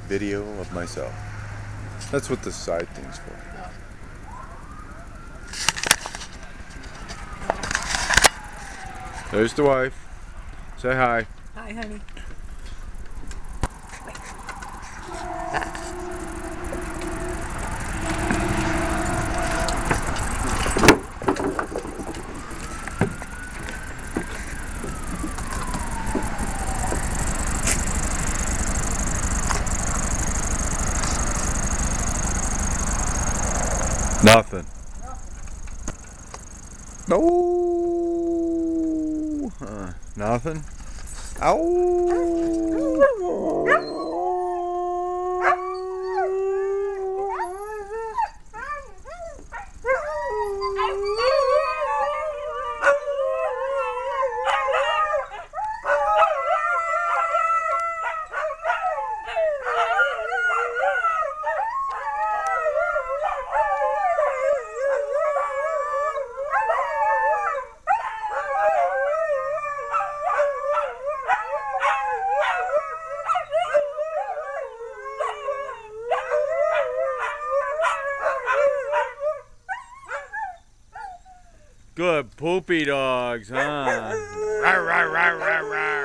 video of myself. That's what the side thing's for. There's the wife. Say hi. Hi, honey. Nothing. No. Nothing. Ow. Good poopy dogs, huh? Rawr, rawr, rawr, rawr, rawr.